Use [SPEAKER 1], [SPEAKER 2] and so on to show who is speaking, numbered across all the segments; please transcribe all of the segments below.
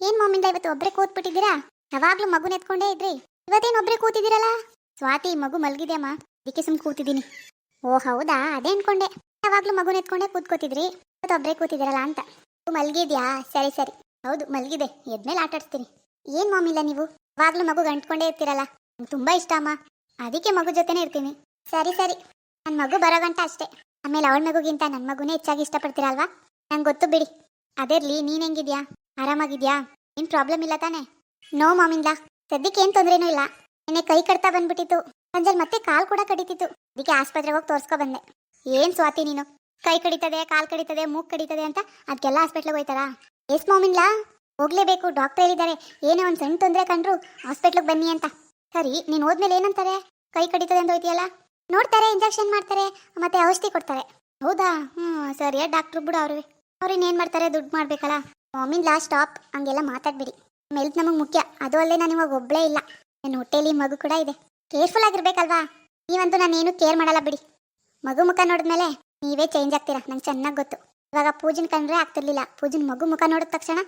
[SPEAKER 1] ಏನ್ ಮಾಮಿಂದ ಇವತ್ತು ಒಬ್ರೇ ಕೂತ್ಬಿಟ್ಟಿದ್ದೀರಾ? ಯಾವಾಗ್ಲೂ ಮಗುನ ಎತ್ಕೊಂಡೇ ಇದ್ರಿ, ಇವತ್ತೇನು ಒಬ್ರೇ ಕೂತಿದ್ದೀರಲ್ಲ? ಸ್ವಾತಿ, ಮಗು ಮಲ್ಗಿದ್ಯಮ್ಮ, ಅದಕ್ಕೆ ಸುಮ್ ಕೂತಿದ್ದೀನಿ. ಓ ಹೌದಾ, ಅದೇ ಅನ್ಕೊಂಡೆ. ಯಾವಾಗ್ಲೂ ಮಗುನ ಎತ್ಕೊಂಡೇ ಕೂತ್ಕೋತಿದ್ರಿ, ಇವತ್ತು ಒಬ್ರೇ ಕೂತಿದ್ದೀರಲ್ಲ ಅಂತ. ಮಲ್ಗಿದ್ಯಾ? ಸರಿ ಸರಿ, ಹೌದು ಮಲ್ಗಿದೆ, ಎದ್ಮೇಲೆ ಆಟ ಆಡ್ತೀನಿ. ಏನ್ ಮಾಮಿಲ್ಲ ನೀವು ಯಾವಾಗ್ಲೂ ಮಗು ಗಂಟ್ಕೊಂಡೇ ಇರ್ತೀರಲ್ಲ, ನಂಗೆ ತುಂಬಾ ಇಷ್ಟ ಅಮ್ಮ, ಅದಕ್ಕೆ ಮಗು ಜೊತೆನೇ ಇರ್ತೀನಿ. ಸರಿ ಸರಿ, ನನ್ನ ಮಗು ಬರೋ ಗಂಟ ಅಷ್ಟೇ, ಆಮೇಲೆ ಅವಳ ಮಗುಗಿಂತ ನನ್ನ ಮಗುನೇ ಹೆಚ್ಚಾಗಿ ಇಷ್ಟಪಡ್ತೀರಲ್ವಾ? ನಂಗೆ ಗೊತ್ತು ಬಿಡಿ. ಅದೇರ್ಲಿ, ನೀನ್ ಹೆಂಗಿದ್ಯಾ? ಆರಾಮಾಗಿದ್ಯಾ? ಏನ್ ಪ್ರಾಬ್ಲಮ್ ಇಲ್ಲ ತಾನೆ? ನೋ ಮಾಮಿಂದ, ಸದ್ಯಕ್ಕೆ ಏನ್ ತೊಂದ್ರೆನೂ ಇಲ್ಲ. ನೆನ್ನೆ ಕೈ ಕಡ್ತಾ ಬಂದ್ಬಿಟ್ಟಿತ್ತು, ಸಂಜೆ ಮತ್ತೆ ಕಾಲ್ ಕೂಡ ಕಡಿತಿತ್ತು, ಅದಕ್ಕೆ ಆಸ್ಪತ್ರೆಗೆ ಹೋಗಿ ತೋರ್ಸ್ಕೊ ಬಂದೆ. ಏನ್ ಸ್ವಾತಿ ನೀನು, ಕೈ ಕಡಿತದೆ, ಕಾಲ್ ಕಡಿತದೆ, ಮೂಗ್ ಕಡಿತದೆ ಅಂತ ಅದಕ್ಕೆಲ್ಲ ಹಾಸ್ಪಿಟ್ಲಿಗೆ ಹೋಯ್ತಾರಾ? ಎಸ್ ಮಾಮಿನ್ಲಾ, ಹೋಗ್ಲೇಬೇಕು, ಡಾಕ್ಟರ್ ಹೇಳಿದ್ದಾರೆ, ಏನೇ ಒಂದು ಸಣ್ಣ ತೊಂದರೆ ಕಂಡ್ರು ಹಾಸ್ಪಿಟ್ಲಿಗೆ ಬನ್ನಿ ಅಂತ. ಸರಿ, ನೀನು ಹೋದ್ಮೇಲೆ ಏನಂತಾರೆ? ಕೈ ಕಡಿತದೆ ಅಂತ ಹೋಯ್ತಿಯಲ್ಲ, ನೋಡ್ತಾರೆ, ಇಂಜೆಕ್ಷನ್ ಮಾಡ್ತಾರೆ, ಮತ್ತೆ ಔಷಧಿ ಕೊಡ್ತಾರೆ. ಹೌದಾ? ಸರಿಯಾ, ಡಾಕ್ಟ್ರು ಬಿಡು, ಅವ್ರೇನು ಮಾಡ್ತಾರೆ, ದುಡ್ಡು ಮಾಡ್ಬೇಕಲ್ಲ. ಮಾಮಿನ್ಲಾ ಸ್ಟಾಪ್, ಹಂಗೆಲ್ಲ ಮಾತಾಡ್ಬಿಡಿ. ಮೆಲ್ತ್ ನಮಗೆ ಮುಖ್ಯ, ಅದು ಅಲ್ಲದೆ ನಾನು ಇವಾಗ ಒಬ್ಬಳೇ ಇಲ್ಲ, ನನ್ನ ಹೊಟ್ಟೆಲಿ ಮಗು ಕೂಡ ಇದೆ. ಕೇರ್ಫುಲ್ ಆಗಿರ್ಬೇಕಲ್ವಾ? ನೀವಂತೂ ನಾನೇನು ಕೇರ್ ಮಾಡಲ್ಲ ಬಿಡಿ. ಮಗು ಮುಖ ನೋಡಿದ್ಮೇಲೆ ನೀವೇ ಚೇಂಜ್ ಆಗ್ತೀರಾ, ನಂಗೆ ಚೆನ್ನಾಗಿ ಗೊತ್ತು. ಇವಾಗ ಪೂಜನ್ ಕಂಡ್ರೆ ಆಗ್ತಿರ್ಲಿಲ್ಲ, ಪೂಜನ್ ಮಗು ಮುಖ ನೋಡಿದ ತಕ್ಷಣ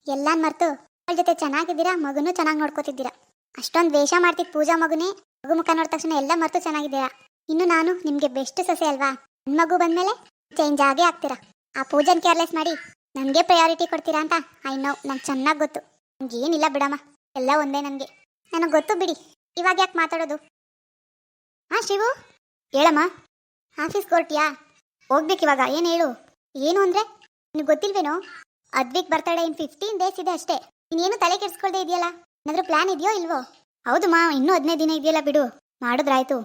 [SPEAKER 1] ಎಲ್ಲಾನ್ ಮರ್ತು ಅವಳ ಜೊತೆ ಚೆನ್ನಾಗಿದ್ದೀರಾ, ಮಗುನೂ ಚೆನ್ನಾಗಿ ನೋಡ್ಕೋತಿದ್ದೀರಾ. ಅಷ್ಟೊಂದು ವೇಷ ಮಾಡ್ತಿದ್ ಪೂಜಾ ಮಗುನೇ ಮಗು ಮುಖ ನೋಡಿದ ತಕ್ಷಣ ಎಲ್ಲ ಮರ್ತು ಚೆನ್ನಾಗಿದ್ದೀರಾ. ಇನ್ನು ನಾನು ನಿಮ್ಗೆ ಬೆಸ್ಟ್ ಸೊಸೆ ಅಲ್ವಾ? ನನ್ನ ಮಗು ಬಂದ್ಮೇಲೆ ಚೇಂಜ್ ಆಗೇ ಆಗ್ತೀರಾ. ಆ ಪೂಜನ್ ಕೇರ್ಲೆಸ್ ಮಾಡಿ ನನಗೆ ಪ್ರಯಾರಿಟಿ ಕೊಡ್ತೀರಾ ಅಂತ ಐ ನೋ, ನಂಗೆ ಚೆನ್ನಾಗಿ ಗೊತ್ತು. ನಂಗೆ ಏನಿಲ್ಲ ಬಿಡಮ್ಮ, ಎಲ್ಲ ಒಂದೇ ನನಗೆ ಗೊತ್ತು ಬಿಡಿ. ಇವಾಗ ಯಾಕೆ ಮಾತಾಡೋದು? ಶಿವು, ಹೇಳಮ್ಮ. ಆಫೀಸ್ಗೆ ಹೊರಟಿಯಾ? ಹೋಗ್ಬೇಕು ಇವಾಗ. ಏನು ಹೇಳು? ಏನು ಅಂದರೆ ನಿನಗೆ ಗೊತ್ತಿಲ್ವೇನೋ, ಅದ್ವಿಕ್ ಬರ್ತಡೇ ಇನ್ 15 ಡೇಸ್ ಇದೆ ಅಷ್ಟೇ. ನೀನೇನು ತಲೆ ಕೆಡಿಸ್ಕೊಳ್ದೆ ಇದೆಯಲ್ಲ, ಏನಾದರೂ ಪ್ಲಾನ್ ಇದೆಯೋ ಇಲ್ವೋ? ಹೌದು ಮಾ, ಇನ್ನೂ 15 ದಿನ ಇದೆಯಲ್ಲ ಬಿಡು, ಮಾಡಿದ್ರಾಯ್ತು.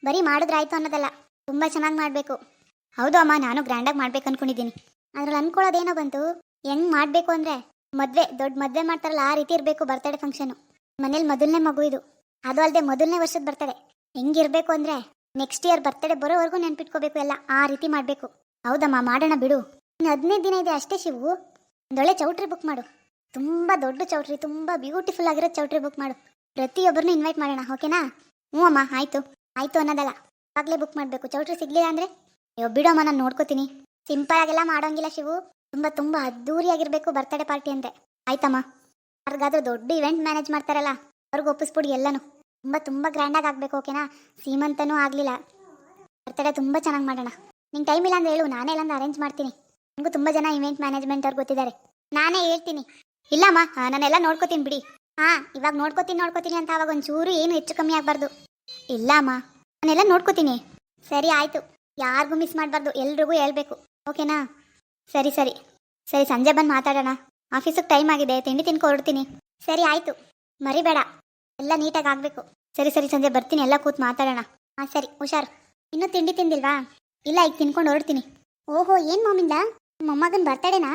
[SPEAKER 1] ಬರೀ ಮಾಡಿದ್ರಾಯ್ತು ಅನ್ನೋದಲ್ಲ, ತುಂಬ ಚೆನ್ನಾಗಿ ಮಾಡಬೇಕು. ಹೌದು ಅಮ್ಮ, ನಾನು ಗ್ರ್ಯಾಂಡಾಗಿ ಮಾಡ್ಬೇಕು ಅನ್ಕೊಂಡಿದ್ದೀನಿ. ಅದ್ರಲ್ಲಿ ಅನ್ಕೊಳ್ಳೋದೇನೋ ಬಂತು, ಹೆಂಗೆ ಮಾಡಬೇಕು ಅಂದರೆ ದೊಡ್ಡ ಮದುವೆ ಮಾಡ್ತಾರಲ್ಲ ಆ ರೀತಿ ಇರಬೇಕು ಬರ್ತಡೇ ಫಂಕ್ಷನು. ಮನೇಲಿ ಮೊದಲನೇ ಮಗು ಇದು, ಅದು ಅಲ್ಲದೆ ಮೊದಲನೇ ವರ್ಷದ ಬರ್ತಡೇ. ಹೆಂಗಿರ್ಬೇಕು ಅಂದರೆ ನೆಕ್ಸ್ಟ್ ಇಯರ್ ಬರ್ತಡೇ ಬರೋವರೆಗೂ ನೆನ್ಪಿಟ್ಕೋಬೇಕು, ಎಲ್ಲ ಆ ರೀತಿ ಮಾಡಬೇಕು. ಹೌದಮ್ಮ, ಮಾಡೋಣ ಬಿಡು. ಇನ್ನು 15 ದಿನ ಇದೆ ಅಷ್ಟೇ ಶಿವು. ಒಂದೊಳ್ಳೆ ಚೌಟ್ರಿ ಬುಕ್ ಮಾಡು, ತುಂಬ ದೊಡ್ಡ ಚೌಟ್ರಿ, ತುಂಬ ಬ್ಯೂಟಿಫುಲ್ ಆಗಿರೋ ಚೌಟ್ರಿ ಬುಕ್ ಮಾಡು. ಪ್ರತಿಯೊಬ್ಬರನ್ನೂ ಇನ್ವೈಟ್ ಮಾಡೋಣ, ಓಕೆನಾ? ಹ್ಞೂ ಅಮ್ಮ, ಆಯಿತು ಅನ್ನೋದಲ್ಲ, ಆಗಲೇ ಬುಕ್ ಮಾಡಬೇಕು. ಚೌಟ್ರಿ ಸಿಗಲಿಲ್ಲ ಅಂದರೆ ಬಿಡೋಮ್ಮ, ನಾನು ನೋಡ್ಕೋತೀನಿ. ಸಿಂಪಲ್ ಆಗೆಲ್ಲ ಮಾಡೋಂಗಿಲ್ಲ ಶಿವು, ತುಂಬ ಅದ್ದೂರಿಯಾಗಿರಬೇಕು ಬರ್ತಡೇ ಪಾರ್ಟಿ ಅಂದರೆ. ಆಯ್ತಮ್ಮ. ಯಾರಿಗಾದ್ರೂ ದೊಡ್ಡ ಇವೆಂಟ್ ಮ್ಯಾನೇಜ್ ಮಾಡ್ತಾರಲ್ಲ ಅವ್ರಿಗೆ ಒಪ್ಪಿಸ್ಬಿಡಿ ಎಲ್ಲನೂ. ತುಂಬ ಗ್ರ್ಯಾಂಡಾಗಿ ಆಗಬೇಕು, ಓಕೆನಾ? ಸೀಮಂತನೂ ಆಗಲಿಲ್ಲ, ಬರ್ತಡೇ ತುಂಬ ಚೆನ್ನಾಗಿ ಮಾಡೋಣ. ನಿಂಗೆ ಟೈಮ್ ಇಲ್ಲ ಅಂದರೆ ಹೇಳು, ನಾನೇ ಎಲ್ಲಂದು ಅರೇಂಜ್ ಮಾಡ್ತೀನಿ. ನನಗೂ ತುಂಬ ಜನ ಇವೆಂಟ್ ಮ್ಯಾನೇಜ್ಮೆಂಟ್ ಅವ್ರು ಗೊತ್ತಿದ್ದಾರೆ, ನಾನೇ ಹೇಳ್ತೀನಿ. ಇಲ್ಲಮ್ಮ, ನಾನೆಲ್ಲ ನೋಡ್ಕೋತೀನಿ ಬಿಡಿ. ಇವಾಗ ನೋಡ್ಕೋತೀನಿ ಅಂತ ಅವಾಗ ಒಂಚೂರು ಏನು ಹೆಚ್ಚು ಕಮ್ಮಿ ಆಗಬಾರ್ದು. ಇಲ್ಲ ಅಮ್ಮ, ನಾನೆಲ್ಲ ನೋಡ್ಕೋತೀನಿ. ಸರಿ ಆಯಿತು, ಯಾರಿಗೂ ಮಿಸ್ ಮಾಡಬಾರ್ದು, ಎಲ್ರಿಗೂ ಹೇಳ್ಬೇಕು, ಓಕೆನಾ? ಸರಿ ಸಂಜೆ ಬಂದು ಮಾತಾಡೋಣ. ಆಫೀಸಿಗೆ ಟೈಮ್ ಆಗಿದೆ, ತಿಂಡಿ ತಿನ್ಕೊ ಹೊರಡ್ತೀನಿ. ಸರಿ ಆಯಿತು, ಮರಿಬೇಡ, ಎಲ್ಲ ನೀಟಾಗಿ ಆಗಬೇಕು. ಸರಿ ಸಂಜೆ ಬರ್ತೀನಿ, ಎಲ್ಲ ಕೂತು ಮಾತಾಡೋಣ. ಸರಿ, ಹುಷಾರು. ಇನ್ನೂ ತಿಂಡಿ ತಿಂದಿಲ್ವಾ? ಇಲ್ಲ, ಈಗ ತಿನ್ಕೊಂಡು ಹೊರಡ್ತೀನಿ. ಓಹೋ, ಏನು ಮಾಮಿಂದ, ಮೊಮ್ಮಗನ ಬರ್ತಡೇನಾ?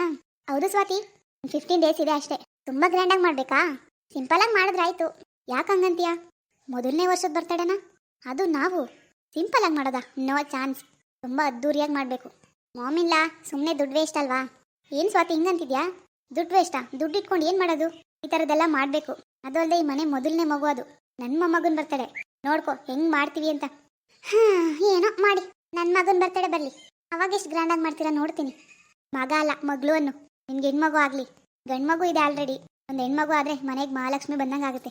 [SPEAKER 1] ಹೌದು ಸ್ವಾತಿ, 15 ಡೇಸ್ ಇದೆ ಅಷ್ಟೇ. ತುಂಬ ಗ್ರ್ಯಾಂಡಾಗಿ ಮಾಡಬೇಕಾ? ಸಿಂಪಲಾಗಿ ಮಾಡಿದ್ರಾಯ್ತು. ಯಾಕೆ ಹಂಗಂತೀಯ? ಮೊದಲನೇ ವರ್ಷದ ಬರ್ತಡೇನಾ, ಅದು ನಾವು ಸಿಂಪಲಾಗಿ ಮಾಡೋದಾ? ನೋ ಚಾನ್ಸ್, ತುಂಬ ಅದ್ದೂರಿಯಾಗಿ ಮಾಡಬೇಕು. ಮಾಮಿಲ್ಲ, ಸುಮ್ಮನೆ ದುಡ್ಡು ವೇಸ್ಟ್ ಅಲ್ವಾ? ಏನು ಸ್ವಾತಿ ಹಿಂಗಂತಿದ್ಯಾ? ದುಡ್ಡು ವೇಸ್ಟಾ? ದುಡ್ಡು ಇಟ್ಕೊಂಡು ಏನು ಮಾಡೋದು? ಈ ಥರದ್ದೆಲ್ಲ ಮಾಡಬೇಕು. ಅದು ಅಲ್ಲದೆ ಈ ಮನೆ ಮೊದಲನೇ ಮಗು, ಅದು ನನ್ನ ಮೊಮ್ಮಗನ ಬರ್ತಡೇ. ನೋಡ್ಕೊ ಹೆಂಗೆ ಮಾಡ್ತೀವಿ ಅಂತ. ಏನೋ ಮಾಡಿ, ನನ್ನ ಮಗನ ಬರ್ತಡೇ ಬರಲಿ, ಅವಾಗ ಎಷ್ಟು ಗ್ರ್ಯಾಂಡಾಗಿ ಮಾಡ್ತೀರಾ ನೋಡ್ತೀನಿ. ಮಗ ಅಲ್ಲ, ಮಗಳು ಅನ್ನು. ನಿನ್ಗೆ ಹೆಣ್ಮಗು ಆಗಲಿ, ಗಂಡು ಮಗು ಇದೆ ಆಲ್ರೆಡಿ. ಒಂದು ಹೆಣ್ಮಗು ಆದರೆ ಮನೆಗೆ ಮಹಾಲಕ್ಷ್ಮಿ ಬಂದಂಗೆ ಆಗುತ್ತೆ.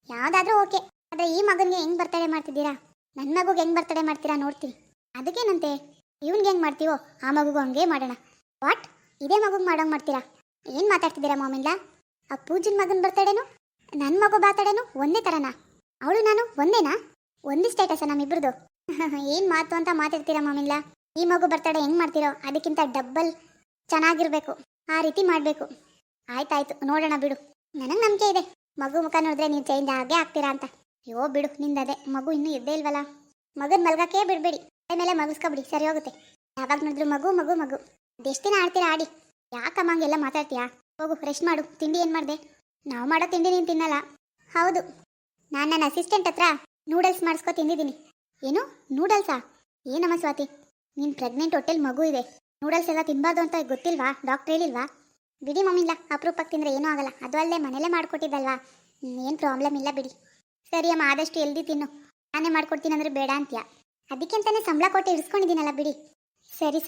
[SPEAKER 1] ಯಾವುದಾದ್ರೂ ಓಕೆ, ಆದರೆ ಈ ಮಗನಿಗೆ ಹೆಂಗೆ ಬರ್ತಡೇ ಮಾಡ್ತಿದ್ದೀರಾ? ನನ್ನ ಮಗುಗೆ ಹೆಂಗೆ ಬರ್ತಡೇ ಮಾಡ್ತೀರಾ ನೋಡ್ತೀನಿ. ಅದಕ್ಕೇನಂತೆ, ಇವ್ನಿಗೆ ಹೆಂಗೆ ಮಾಡ್ತೀವೋ ಆ ಮಗುಗೂ ಹಂಗೆ ಮಾಡೋಣ. ವಾಟ್, ಇದೇ ಮಗುಗೆ ಮಾಡೋಂಗೆ ಮಾಡ್ತೀರಾ? ಏನು ಮಾತಾಡ್ತಿದ್ದೀರಾ ಮಾಮಿಂದ? ಆ ಪೂಜನ್ ಮಗನ ಬರ್ತಡೇನು ನನ್ನ ಮಗು ಬರ್ತಡೇನು ಒಂದೇ ಥರನಾ? ಅವಳು ನಾನು ಒಂದೇನಾ? ಒಂದೇ ಸ್ಟೇಟಸ ನಮ್ಮಿಬ್ರದ್ದು? ಏನು ಮಾತು ಅಂತ ಮಾತಾಡ್ತೀರಾ ಮಾಮಿಂದ? ಈ ಮಗು ಬರ್ತಡೇ ಹೆಂಗೆ ಮಾಡ್ತೀರೋ ಅದಕ್ಕಿಂತ ಡಬ್ಬಲ್ ಚೆನ್ನಾಗಿರ್ಬೇಕು, ಆ ರೀತಿ ಮಾಡಬೇಕು. ಆಯ್ತಾಯ್ತು, ನೋಡೋಣ ಬಿಡು. ನನಗೆ ನಂಬಿಕೆ ಇದೆ, ಮಗು ಮುಖ ನೋಡಿದ್ರೆ ನೀವು ಚೇಂಜ್ ಆಗೇ ಆಗ್ತೀರಾ ಅಂತ. ಅಯ್ಯೋ ಬಿಡು, ನಿಂದದೆ, ಮಗು ಇನ್ನೂ ಎದ್ದೇ ಇಲ್ವಲ್ಲ. ಮಗನ ಮಲ್ಗಕ್ಕೆ ಬಿಡಬೇಡಿ, ಮೇಲೆ ಮಗಿಸ್ಕೊಬಿಡಿ, ಸರಿ ಹೋಗುತ್ತೆ. ಯಾವಾಗ ನೋಡಿದ್ರು ಮಗು. ಅದೆಷ್ಟು ದಿನ ಆಡ್ತೀರಾ ಆಡಿ, ಯಾಕಮ್ಮ ಹಂಗೆಲ್ಲ ಮಾತಾಡ್ತೀಯಾ? ಹೋಗು, ರೆಸ್ಟ್ ಮಾಡು. ತಿಂಡಿ ಏನು ಮಾಡಿದೆ? ನಾವು ಮಾಡೋ ತಿಂಡಿ ನೀನು ತಿನ್ನಲ್ಲ. ಹೌದು, ನಾನು ನನ್ನ ಅಸಿಸ್ಟೆಂಟ್ ಹತ್ರ ನೂಡಲ್ಸ್ ಮಾಡಿಸ್ಕೊ ತಿಂದಿದ್ದೀನಿ. ಏನು ನೂಡಲ್ಸಾ? ಏನಮ್ಮ ಸ್ವಾತಿ, ನೀನು ಪ್ರೆಗ್ನೆಂಟ್, ಹೊಟ್ಟೆಲಿ ಮಗು ಇದೆ, ನೂಡಲ್ಸ್ ಎಲ್ಲ ತಿನ್ಬಾರ್ದು ಅಂತ ಗೊತ್ತಿಲ್ವಾ? ಡಾಕ್ಟ್ರ್ ಹೇಳಿಲ್ವಾ? ಬಿಡಿ ಮಮ್ಮಿಲ್ಲ, ಅಪರೂಪಕ್ಕೆ ತಿಂದರೆ ಏನೂ ಆಗಲ್ಲ, ಅದು ಅಲ್ಲದೆ ಮನೇಲೇ ಮಾಡಿಕೊಟ್ಟಿದ್ದಲ್ವಾ, ಏನು ಪ್ರಾಬ್ಲಮ್ ಇಲ್ಲ ಬಿಡಿ. ಸರಿ ಅಮ್ಮ, ಆದಷ್ಟು ಎಲ್ದಿ ತಿನ್ನು. ನಾನೇ ಮಾಡ್ಕೊಡ್ತೀನಿ ಅಂದರೆ ಬೇಡ ಅಂತೀಯ, ಅದಕ್ಕೆ ಅಂತಾನೆ ಸಂಬಳ ಕೊಟ್ಟು ಇರಿಸ್ಕೊಂಡಿದ್ದೀನಲ್ಲ ಬಿಡಿ. ಸರಿ.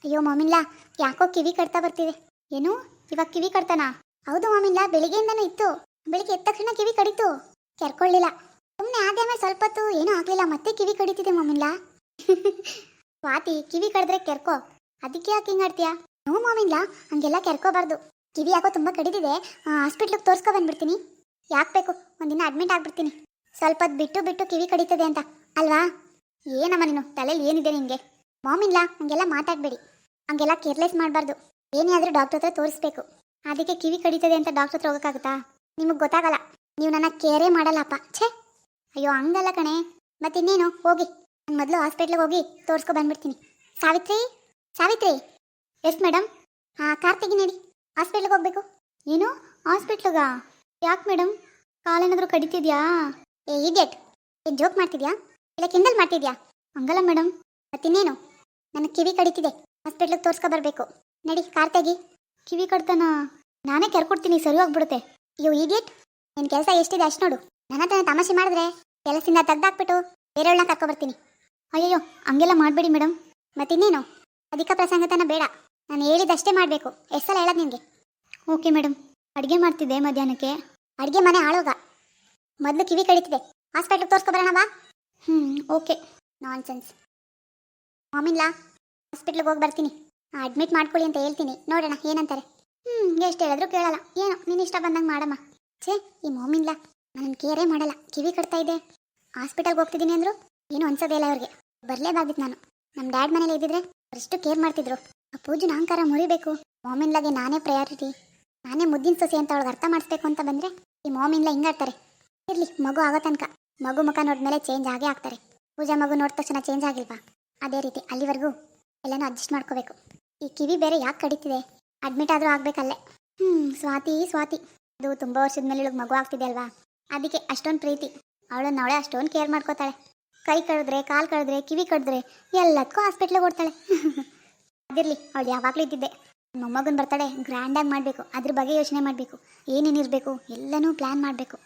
[SPEAKER 1] ಅಯ್ಯೋ ಮಮ್ಮಿಲ್ಲ, ಯಾಕೋ ಕಿವಿ ಕಟ್ತಾ ಬರ್ತಿದೆ. ಏನು, ಇವಾಗ ಕಿವಿ ಕಟ್ತಾನಾ? ಹೌದು ಮಾಮಿಲ್ಲ, ಬೆಳಿಗ್ಗೆಯಿಂದನೂ ಇತ್ತು. ಬೆಳಿಗ್ಗೆ ಎದ್ದ ತಕ್ಷಣ ಕಿವಿ ಕಡಿತು, ಕೆರ್ಕೊಳ್ಳಿಲ್ಲ. ಸುಮ್ಮನೆ ಆದ್ಮೇಲೆ ಸ್ವಲ್ಪ ಹೊತ್ತು ಏನೂ ಆಗ್ಲಿಲ್ಲ, ಮತ್ತೆ ಕಿವಿ ಕಡಿತಿದೆ ಮಾಮಿಲ್ಲ. ಸ್ವಾತಿ, ಕಿವಿ ಕಡಿದ್ರೆ ಕೆರ್ಕೋ, ಅದಕ್ಕೆ ಯಾಕೆ ಹಿಂಗಾಡ್ತೀಯಾ? ನೋ ಮಾಮಿಲ್ಲ, ಹಂಗೆಲ್ಲ ಕೆರ್ಕೋಬಾರ್ದು. ಕಿವಿ ಯಾಕೋ ತುಂಬ ಕಡಿದಿದೆ, ಹಾಸ್ಪಿಟ್ಲಿಗೆ ತೋರಿಸ್ಕೊ ಬಂದ್ಬಿಡ್ತೀನಿ. ಯಾಕೆ ಬೇಕು, ಒಂದಿನ ಅಡ್ಮಿಟ್ ಆಗ್ಬಿಡ್ತೀನಿ. ಸ್ವಲ್ಪ ಹೊತ್ತು ಬಿಟ್ಟು ಬಿಟ್ಟು ಕಿವಿ ಕಡಿತದೆ ಅಂತ ಅಲ್ವಾ? ಏನಮ್ಮ ನೀನು, ತಲೆಯಲ್ಲಿ ಏನಿದೆ ನಿನಗೆ? ಮಾಮಿಲ್ಲ, ಹಂಗೆಲ್ಲ ಮಾತಾಡಬೇಡಿ, ಹಂಗೆಲ್ಲ ಕೇರ್ಲೆಸ್ ಮಾಡಬಾರ್ದು. ಏನೇ ಆದರೂ ಡಾಕ್ಟರ್ ಹತ್ರ ತೋರಿಸ್ಬೇಕು. ಅದಕ್ಕೆ ಕಿವಿ ಕಡಿತದೆ ಅಂತ ಡಾಕ್ಟರ್ ಹತ್ರ ಹೋಗೋಕ್ಕಾಗುತ್ತಾ? ನಿಮಗೆ ಗೊತ್ತಾಗಲ್ಲ, ನೀವು ನನ್ನ ಕೇರೇ ಮಾಡಲ್ಲಪ್ಪ. ಛೇ, ಅಯ್ಯೋ ಹಂಗಲ್ಲ ಕಣೆ. ಮತ್ತಿನ್ನೇನು, ಹೋಗಿ ನಾನು ಮೊದಲು ಹಾಸ್ಪಿಟ್ಲಿಗೆ ಹೋಗಿ ತೋರಿಸ್ಕೊ ಬಂದ್ಬಿಡ್ತೀನಿ. Savitri, Savitri. Yes madam. Car ತೆಗಿ ನಡಿ, ಹಾಸ್ಪಿಟ್ಲಿಗೆ ಹೋಗ್ಬೇಕು. ಏನು, ಹಾಸ್ಪಿಟ್ಲಿಗಾ? ಯಾಕೆ ಮೇಡಮ್, ಕಾಲೇನಾದರೂ ಕಡಿತಿದ್ಯಾ? ಏ ಇಡಿಯಟ್, ಏನು ಜೋಕ್ ಮಾಡ್ತಿದ್ಯಾ ಇಲ್ಲ ಕಿಂಡಲ್ ಮಾಡ್ತಿದ್ಯಾ? ಹಂಗಲ್ಲ ಮೇಡಮ್. ಮತ್ತಿನ್ನೇನು, ನನಗೆ ಕಿವಿ ಕಡಿತಿದೆ, ಹಾಸ್ಪಿಟ್ಲಿಗೆ ತೋರಿಸ್ಕೊ ಬರಬೇಕು. ನಡಿ, ಕಾರ್ ತೆಗಿ. ಕಿವಿ ಕಡ್ತಾನ? ನಾನೇ ಕೆರ್ಕೊಡ್ತೀನಿ, ಸರಿ ಹೋಗ್ಬಿಡುತ್ತೆ. ಅಯ್ಯೋ ಇಡಿಯಟ್, ನಿನ್ನ ಕೆಲಸ ಎಷ್ಟಿದೆ ಅಷ್ಟು ನೋಡು. ನನ್ನ ಹತ್ರ ತಮಾಷೆ ಮಾಡಿದ್ರೆ ಕೆಲಸದಿಂದ ತೆಗ್ದಾಕ್ಬಿಟ್ಟು ಬೇರೆಯವ್ಳನ್ನ ಕರ್ಕೊಬರ್ತೀನಿ. ಅಯ್ಯಯ್ಯೋ ಹಂಗೆಲ್ಲ ಮಾಡಬೇಡಿ ಮೇಡಮ್. ಮತ್ತಿನ್ನೇನು, ಅಧಿಕ ಪ್ರಸಂಗತನ ಬೇಡ, ನಾನು ಹೇಳಿದಷ್ಟೇ ಮಾಡಬೇಕು. ಎಷ್ಟು ಸಲ ಹೇಳೋದು ನಿನಗೆ? Okay madam. ಅಡುಗೆ ಮಾಡ್ತಿದ್ದೆ ಮಧ್ಯಾಹ್ನಕ್ಕೆ. ಅಡುಗೆ ಮನೆ ಆಳೋಗ, ಮೊದಲು ಕಿವಿ ಕಡಿತಿದೆ, ಹಾಸ್ಪಿಟ್ಲಿಗೆ ತೋರಿಸ್ಕೊಬರೋಣ ಬಾ. ಓಕೆ. ನಾನ್ ಸೆನ್ಸ್. ಮಾಮಿಲ್ಲ, ಹಾಸ್ಪಿಟ್ಲಿಗೆ ಹೋಗಿ ಬರ್ತೀನಿ, ಅಡ್ಮಿಟ್ ಮಾಡ್ಕೊಳ್ಳಿ ಅಂತ ಹೇಳ್ತೀನಿ, ನೋಡೋಣ ಏನಂತಾರೆ. ಎಷ್ಟು ಹೇಳಿದ್ರು ಕೇಳಲ್ಲ, ಏನೋ ನೀನು ಇಷ್ಟ ಬಂದಂಗೆ ಮಾಡಮ್ಮ. ಛೇ, ಈ ಮಾಮಿಲ್ಲ ನನ್ನ ಕೇರೇ ಮಾಡಲ್ಲ. ಕಿವಿ ಕಟ್ತಾ ಇದೆ, ಹಾಸ್ಪಿಟಲ್ಗೆ ಹೋಗ್ತಿದ್ದೀನಿ ಅಂದರು ಏನು ಅನ್ಸೋದೇ ಇಲ್ಲ ಅವ್ರಿಗೆ. ಬರಲೇಬಾರ್ದಿತ್ತು ನಾನು. ನಮ್ಮ ಡ್ಯಾಡ್ ಮನೇಲಿ ಇದ್ದಿದ್ರೆ ಎಷ್ಟು ಕೇರ್ ಮಾಡ್ತಿದ್ರು. ಆ ಪೂಜೆ ಅಹಂಕಾರ ಮುರಿಬೇಕು. ಮಾಮಿನ್ಲಾಗೆ ನಾನೇ ಪ್ರಯಾರಿಟಿ, ನಾನೇ ಮುದ್ದಿನ ಸೊಸೆ ಅಂತ ಅವಳಿಗೆ ಅರ್ಥ ಮಾಡಿಸ್ಬೇಕು ಅಂತ ಬಂದರೆ ಈ ಮಾಮಿನ್ಲ ಹಿಂಗಾಡ್ತಾರೆ. ಇರಲಿ, ಮಗು ಆಗೋ ತನಕ ಮಗು ಮುಖ ನೋಡಿದ್ಮೇಲೆ ಚೇಂಜ್ ಆಗೇ ಆಗ್ತಾರೆ. ಪೂಜಾ ಮಗು ನೋಡಿದ ತಕ್ಷಣ ಚೇಂಜ್ ಆಗಿಲ್ವಾ? ಅದೇ ರೀತಿ ಅಲ್ಲಿವರೆಗೂ ಎಲ್ಲನೂ ಅಡ್ಜಸ್ಟ್ ಮಾಡ್ಕೋಬೇಕು. ಈ ಕಿವಿ ಬೇರೆ ಯಾಕೆ ಕಡಿತಿದೆ, ಅಡ್ಮಿಟ್ ಆದರೂ ಆಗಬೇಕಲ್ಲೇ. ಸ್ವಾತಿ, ಸ್ವಾತಿ ಅದು ತುಂಬ ವರ್ಷದ ಮೇಲೆ ಇವಳಿಗೆ ಮಗು ಆಗ್ತಿದೆ ಅಲ್ವಾ, ಅದಕ್ಕೆ ಅಷ್ಟೊಂದು ಪ್ರೀತಿ. ಅವಳನ್ನ ಅಷ್ಟೊಂದು ಕೇರ್ ಮಾಡ್ಕೋತಾಳೆ. ಕೈ ಕಡಿದ್ರೆ, ಕಾಲು ಕಡಿದ್ರೆ, ಕಿವಿ ಕಡಿದ್ರೆ ಎಲ್ಲದಕ್ಕೂ ಹಾಸ್ಪಿಟ್ಲಿಗೆ ಓಡ್ತಾಳೆ. ಅದಿರಲಿ, ಅವಳು ಯಾವಾಗಲೂ ಇದ್ದಿದ್ದೆ. ಮೊಮ್ಮಗನ ಬರ್ತಾಳೆ, ಗ್ರ್ಯಾಂಡಾಗಿ ಮಾಡಬೇಕು, ಅದ್ರ ಬಗ್ಗೆ ಯೋಚನೆ ಮಾಡಬೇಕು, ಏನೇನಿರಬೇಕು ಎಲ್ಲನೂ ಪ್ಲ್ಯಾನ್ ಮಾಡಬೇಕು.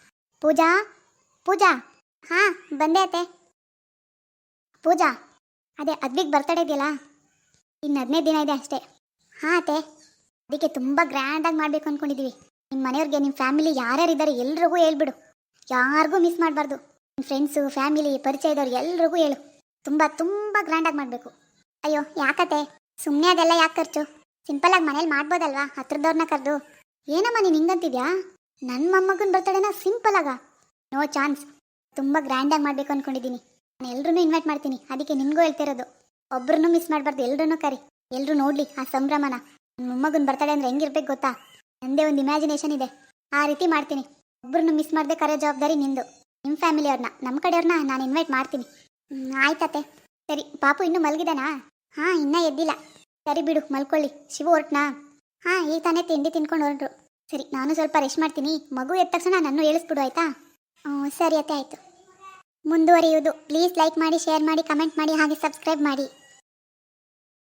[SPEAKER 1] ಪೂಜಾ, ಪೂಜಾ. ಹಾಂ ಬಂದೆ ಅತ್ತೆ. ಪೂಜಾ, ಅದೇ ಅದ್ವಿಗ್ ಬರ್ತಡೇ ಇದೆಯಲ್ಲ, ಇನ್ನು 15 ದಿನ ಇದೆ ಅಷ್ಟೇ. ಹಾಂ ಅತ್ತೆ, ಅದಕ್ಕೆ ತುಂಬ ಗ್ರ್ಯಾಂಡಾಗಿ ಮಾಡಬೇಕು ಅಂದ್ಕೊಂಡಿದ್ದೀವಿ. ನಿಮ್ಮ ಮನೆಯವ್ರಿಗೆ, ನಿಮ್ಮ ಫ್ಯಾಮಿಲಿ ಯಾರ್ಯಾರಿದ್ದಾರೆ ಎಲ್ರಿಗೂ ಹೇಳ್ಬಿಡು, ಯಾರಿಗೂ ಮಿಸ್ ಮಾಡಬಾರ್ದು. ನಿಮ್ಮ ಫ್ರೆಂಡ್ಸು, ಫ್ಯಾಮಿಲಿ, ಪರಿಚಯ ಇದ್ದವ್ರು ಎಲ್ರಿಗೂ ಹೇಳು. ತುಂಬ ತುಂಬ ಗ್ರ್ಯಾಂಡಾಗಿ ಮಾಡಬೇಕು. ಅಯ್ಯೋ ಯಾಕತ್ತೆ, ಸುಮ್ಮನೆ ಅದೆಲ್ಲ ಯಾಕೆ ಖರ್ಚು? ಸಿಂಪಲಾಗಿ ಮನೇಲಿ ಮಾಡ್ಬೋದಲ್ವಾ, ಹತ್ರದವ್ರನ್ನ ಕರೆದು. ಏನಮ್ಮ ನೀನು ಹಿಂಗಂತಿದ್ಯಾ? ನನ್ನ ಮೊಮ್ಮಗನ ಬರ್ತಡೇನ ಸಿಂಪಲಾಗ? No chance. ತುಂಬ ಗ್ರ್ಯಾಂಡಾಗಿ ಮಾಡಬೇಕು ಅಂದ್ಕೊಂಡಿದ್ದೀನಿ. ನಾನು ಎಲ್ರೂ ಇನ್ವೈಟ್ ಮಾಡ್ತೀನಿ, ಅದಕ್ಕೆ ನಿಮಗೂ ಹೇಳ್ತಿರೋದು. ಒಬ್ಬರನ್ನೂ ಮಿಸ್ ಮಾಡಬಾರ್ದು, ಎಲ್ರೂ ಕರಿ, ಎಲ್ಲರೂ ನೋಡಲಿ ಆ ಸಂಭ್ರಮನ. ನನ್ನ ಮೊಮ್ಮಗನ ಬರ್ತಡೇ ಅಂದರೆ ಹೆಂಗಿರ್ಬೇಕು ಗೊತ್ತಾ? ನನ್ನದೇ ಒಂದು ಇಮ್ಯಾಜಿನೇಷನ್ ಇದೆ, ಆ ರೀತಿ ಮಾಡ್ತೀನಿ. ಒಬ್ಬರನ್ನು ಮಿಸ್ ಮಾಡದೆ ಕರೆಯೋ ಜವಾಬ್ದಾರಿ ನಿಂದು. ನಿಮ್ಮ ಫ್ಯಾಮಿಲಿಯವ್ರನ್ನ, ನಮ್ಮ ಕಡೆಯವ್ರನ್ನ ನಾನು ಇನ್ವೈಟ್ ಮಾಡ್ತೀನಿ. ಆಯ್ತತ್ತೆ. ಸರಿ, ಪಾಪು ಇನ್ನೂ ಮಲಗಿದಾನಾ? ಹಾಂ, ಇನ್ನೂ ಎದ್ದಿಲ್ಲ. ಸರಿ ಬಿಡು, ಮಲ್ಕೊಳ್ಳಿ. ಶಿವು ಹೊರಟ್ನಾ? ಹಾಂ, ಈಗ ತಾನೇ ತಿಂಡಿ ತಿನ್ಕೊಂಡು ಹೊರಟ್ರು. ಸರಿ, ನಾನು ಸ್ವಲ್ಪ ರೆಸ್ಟ್ ಮಾಡ್ತೀನಿ. ಮಗು ಎದ್ದ ತಕ್ಷಣ ನನ್ನ ಹೇಳಿಸ್ಬಿಡು ಆಯಿತಾ? ಸರಿ ಅತ್ತೆ, ಆಯಿತು. ಮುಂದುವರಿಯುವುದು. ಪ್ಲೀಸ್ ಲೈಕ್ ಮಾಡಿ, ಶೇರ್ ಮಾಡಿ, ಕಮೆಂಟ್ ಮಾಡಿ, ಹಾಗೆ ಸಬ್ಸ್ಕ್ರೈಬ್ ಮಾಡಿ.